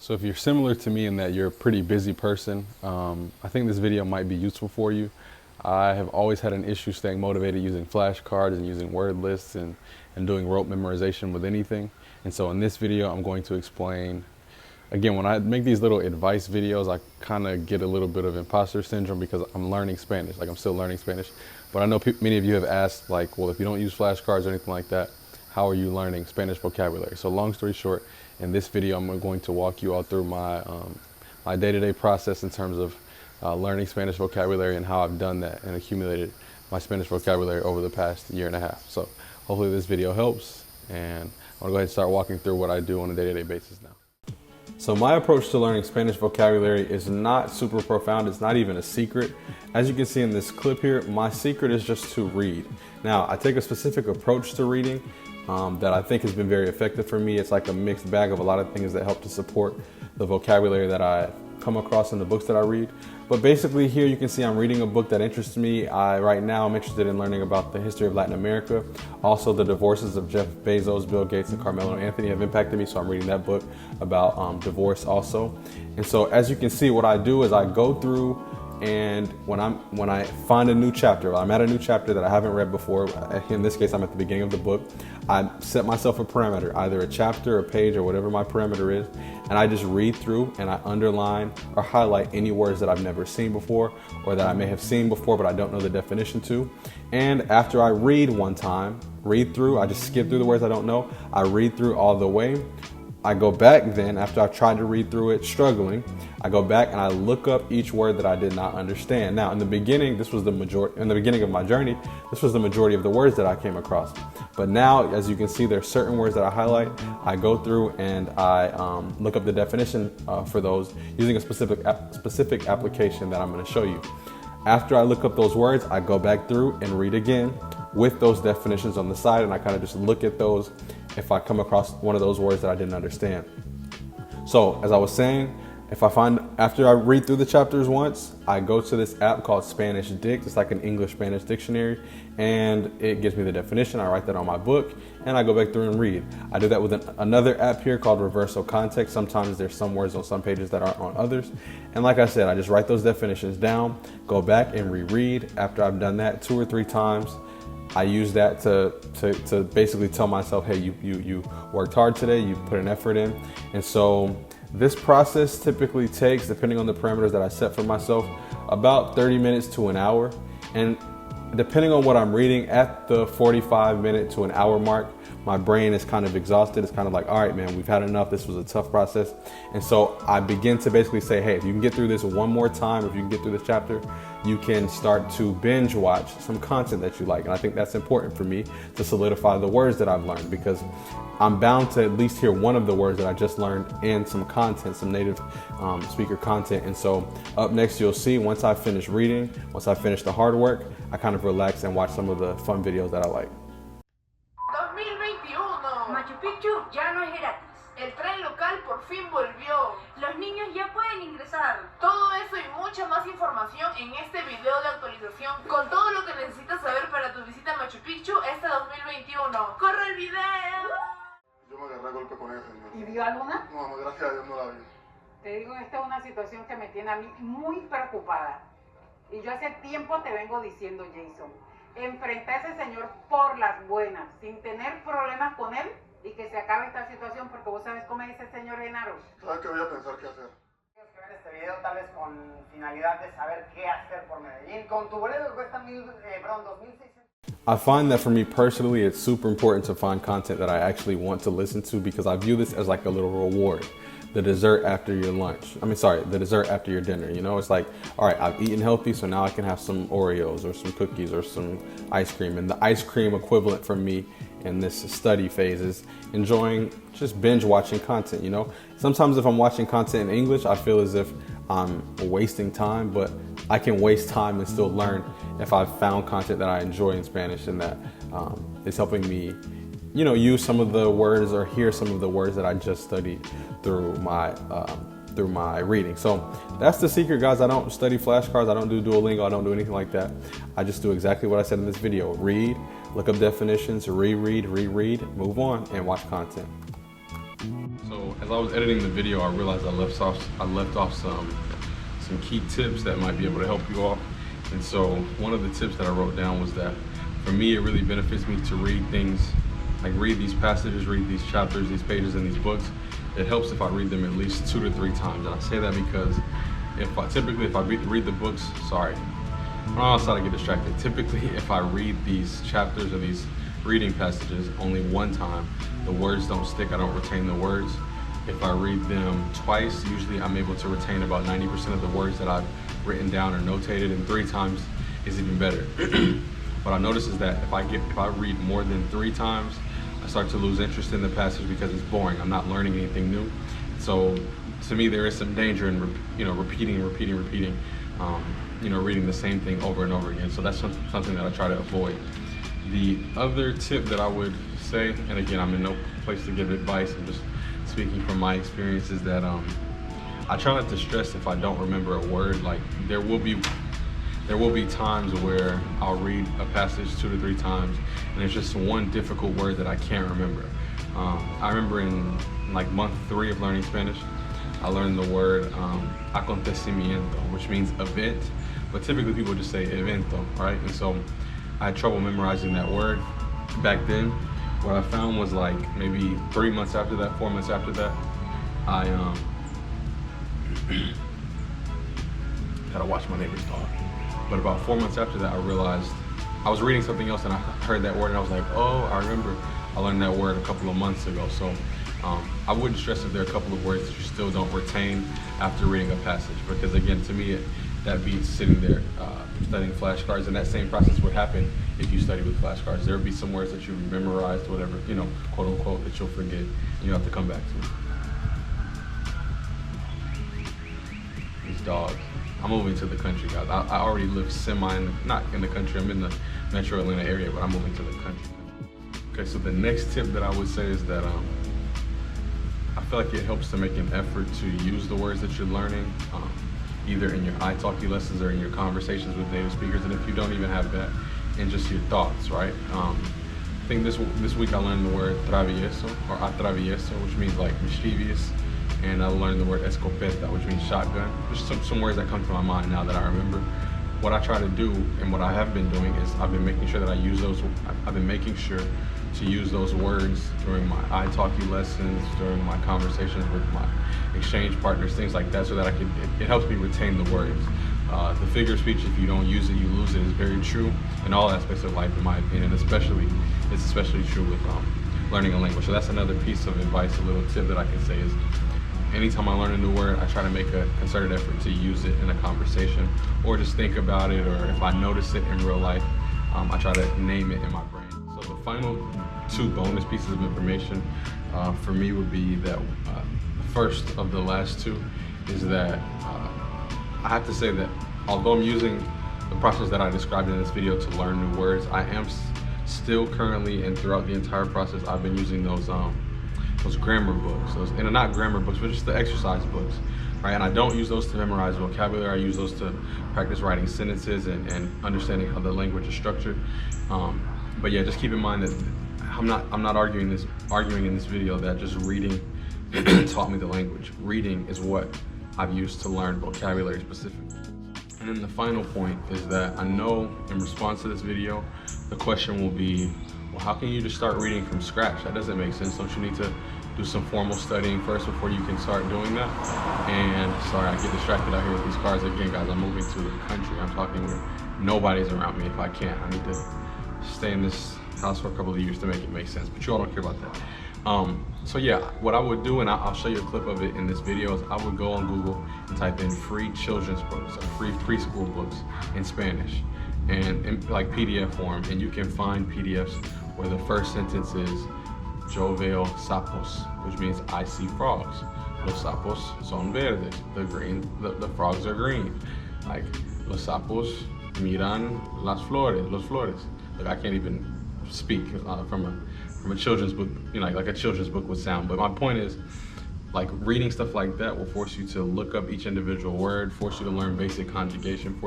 So if you're similar to me in that you're a pretty busy person, I think this video might be useful for you. I have always had an issue staying motivated using flashcards and using word lists and doing rote memorization with anything. And so in this video, I'm going to explain, again, when I make these little advice videos, I kind of get a little bit of imposter syndrome because I'm learning Spanish, like I'm still learning Spanish. But I know many of you have asked, like, well, if you don't use flashcards or anything like that, how are you learning Spanish vocabulary? So long story short, in this video, I'm going to walk you all through my my day-to-day process in terms of learning Spanish vocabulary and how I've done that and accumulated my Spanish vocabulary over the past year and a half. So hopefully this video helps, and I'm gonna go ahead and start walking through what I do on a day-to-day basis now. So my approach to learning Spanish vocabulary is not super profound. It's not even a secret. As you can see in this clip here, my secret is just to read. Now, I take a specific approach to reading that I think has been very effective for me. It's like a mixed bag of a lot of things that help to support the vocabulary that I come across in the books that I read. But basically here you can see I'm reading a book that interests me. Right now I'm interested in learning about the history of Latin America. Also, the divorces of Jeff Bezos, Bill Gates, and Carmelo Anthony have impacted me, so I'm reading that book about divorce also. And so as you can see, what I do is I go through, and when I find a new chapter, I'm at a new chapter that I haven't read before. In this case, I'm at the beginning of the book. I set myself a parameter, either a chapter, a page, or whatever my parameter is, and I just read through and I underline or highlight any words that I've never seen before or that I may have seen before but I don't know the definition to. And after I read one time, I just skip through the words I don't know. I read through all the way. I go back then, after I've tried to read through it struggling, I go back and I look up each word that I did not understand. Now, in the beginning, in the beginning of my journey, this was the majority of the words that I came across. But now, as you can see, there's certain words that I highlight. I go through and I look up the definition for those using a specific application that I'm going to show you. After I look up those words, I go back through and read again with those definitions on the side, and I kind of just look at those if I come across one of those words that I didn't understand. So as I was saying, after I read through the chapters once, I go to this app called Spanish Dict. It's like an English-Spanish dictionary, and it gives me the definition. I write that on my book, and I go back through and read. I do that with another app here called Reverso Context. Sometimes there's some words on some pages that aren't on others. And like I said, I just write those definitions down, go back and reread. After I've done that 2 or 3 times, I use that to basically tell myself, hey, you worked hard today, you put an effort in. And so this process typically takes, depending on the parameters that I set for myself, about 30 minutes to an hour. And depending on what I'm reading, at the 45-minute to an hour mark, my brain is kind of exhausted. It's kind of like, all right, man, we've had enough. This was a tough process. And so I begin to basically say, hey, if you can get through this one more time, if you can get through this chapter, you can start to binge watch some content that you like. And I think that's important for me to solidify the words that I've learned, because I'm bound to at least hear one of the words that I just learned in some content, some native speaker content. And so up next, you'll see once I finish reading, once I finish the hard work, I kind of relax and watch some of the fun videos that I like. 2021. Machu Picchu ya no es gratis. El tren local por fin volvió. Los niños ya pueden ingresar. Todo eso y mucha más información en este video de actualización con todo lo que necesitas saber para tu visita a Machu Picchu este 2021. ¡Corre el video! Yo me agarré a golpe con ella, señor. ¿Y vio alguna? No, gracias a Dios no la vi. Te digo, esta es una situación que me tiene a mí muy preocupada. Y yo hace tiempo te vengo diciendo, Jason, enfrenta a ese señor por las buenas, sin tener problemas con él, y que se acabe esta situación, porque vos sabes cómo dice el señor Genaro. ¿Sabes qué voy a pensar qué hacer? Tienes que ver este video tal vez con finalidad de saber qué hacer por Medellín. Con tu boleto que cuesta 2.600. I find that for me personally, it's super important to find content that I actually want to listen to, because I view this as like a little reward. The dessert after your lunch. The dessert after your dinner. You know, it's like, all right, I've eaten healthy, so now I can have some Oreos or some cookies or some ice cream. And the ice cream equivalent for me in this study phase is enjoying just binge watching content, you know? Sometimes if I'm watching content in English, I feel as if I'm wasting time, but I can waste time and still learn if I've found content that I enjoy in Spanish and that is helping me, you know, use some of the words or hear some of the words that I just studied through my reading. So that's the secret, guys. I don't study flashcards. I don't do Duolingo. I don't do anything like that. I just do exactly what I said in this video. Read, look up definitions, reread, move on, and watch content. So as I was editing the video, I realized I left off some key tips that might be able to help you all. And so one of the tips that I wrote down was that for me, it really benefits me to read things, like read these passages, read these chapters, these pages in these books. It helps if I read them at least 2 to 3 times. And I say that because if I read the books, sorry, I don't know how to get distracted. Typically, if I read these chapters or these reading passages only one time, the words don't stick, I don't retain the words. If I read them twice, usually I'm able to retain about 90% of the words that I've written down or notated, and 3 times is even better. What I notice is that if I read more than 3 times, I start to lose interest in the passage because it's boring. I'm not learning anything new. So to me, there is some danger in repeating, reading the same thing over and over again. So that's something that I try to avoid. The other tip that I would say, and again, I'm in no place to give advice, I'm just speaking from my experience, is that I try not to stress if I don't remember a word. Like there will be times where I'll read a passage 2 to 3 times and there's just one difficult word that I can't remember. I remember in like month 3 of learning Spanish, I learned the word acontecimiento, which means event, but typically people just say evento, right? And so I had trouble memorizing that word back then. What I found was like maybe 3 months after that, 4 months after that, I gotta watch my neighbor's dog. But about 4 months after that, I realized I was reading something else and I heard that word and I was like, oh, I remember I learned that word a couple of months ago. So I wouldn't stress if there are a couple of words that you still don't retain after reading a passage, because again, to me, that beats sitting there studying flashcards, and that same process would happen if you study with flashcards. There would be some words that you memorized, whatever, quote unquote, that you'll forget and you have to come back to. These dogs. I'm moving to the country, guys. I already live not in the country, I'm in the metro Atlanta area, but I'm moving to the country. Okay, so the next tip that I would say is that I feel like it helps to make an effort to use the words that you're learning, either in your italki lessons or in your conversations with native speakers, and if you don't even have that, in just your thoughts, right? I think this week I learned the word travieso or atravieso, which means like mischievous, and I learned the word escopeta, which means shotgun. Just some words that come to my mind now that I remember. What I try to do, and what I have been doing, is I've been making sure that I've been making sure to use those words during my italki lessons, during my conversations with my exchange partners, things like that, so that it helps me retain the words. The figure of speech, if you don't use it, you lose it, is very true in all aspects of life, in my opinion. It's especially true with learning a language. So that's another piece of advice, a little tip that I can say is, anytime I learn a new word, I try to make a concerted effort to use it in a conversation, or just think about it, or if I notice it in real life, I try to name it in my brain. So the final 2 bonus pieces of information for me would be that the first of the last 2 is that I have to say that although I'm using the process that I described in this video to learn new words, I am still currently, and throughout the entire process, I've been using those grammar books, and not grammar books, but just the exercise books, right? And I don't use those to memorize vocabulary. I use those to practice writing sentences and understanding how the language is structured. But yeah, just keep in mind that I'm not arguing in this video that just reading taught me the language. Reading is what I've used to learn vocabulary specifically. And then the final point is that I know in response to this video, the question will be, well, how can you just start reading from scratch? That doesn't make sense. Don't you need to do some formal studying first before you can start doing that? And sorry, I get distracted out here with these cars again, guys. I'm moving to the country. I'm talking where nobody's around me. If I can't, I need to stay in this house for a couple of years to make it make sense, but you all don't care about that. So yeah, what I would do, and I'll show you a clip of it in this video, is I would go on Google and type in free children's books or free preschool books in Spanish, and in like PDF form, and you can find PDFs where the first sentence is yo veo sapos, which means I see frogs. Los sapos son verdes. The frogs are green. Like los sapos miran las flores, los flores. Like I can't even speak from a children's book, like a children's book would sound. But my point is, like, reading stuff like that will force you to look up each individual word, force you to learn basic conjugation,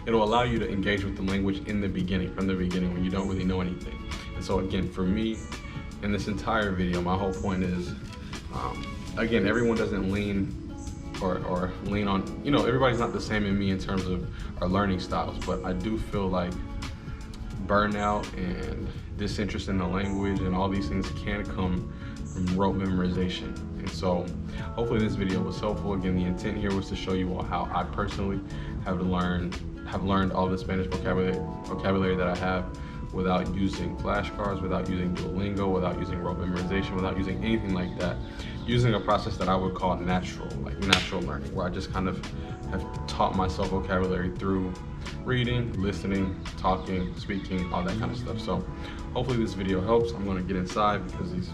it'll allow you to engage with the language from the beginning, when you don't really know anything. And so again, for me, in this entire video, my whole point is, Again, everyone doesn't lean or lean on, you know, everybody's not the same in me in terms of our learning styles, but I do feel like burnout and disinterest in the language and all these things can come from rote memorization. And so hopefully this video was helpful. Again, the intent here was to show you all how I personally have learned all the Spanish vocabulary that I have without using flashcards, without using Duolingo, without using rote memorization, without using anything like that. Using a process that I would call natural, like natural learning, where I just kind of have taught myself vocabulary through reading, listening, talking, speaking, all that kind of stuff. So hopefully this video helps. I'm gonna get inside because these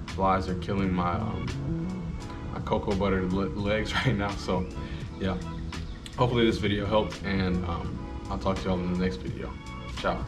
flies are killing my my cocoa butter legs right now. So yeah, hopefully this video helped, and I'll talk to y'all in the next video. Ciao.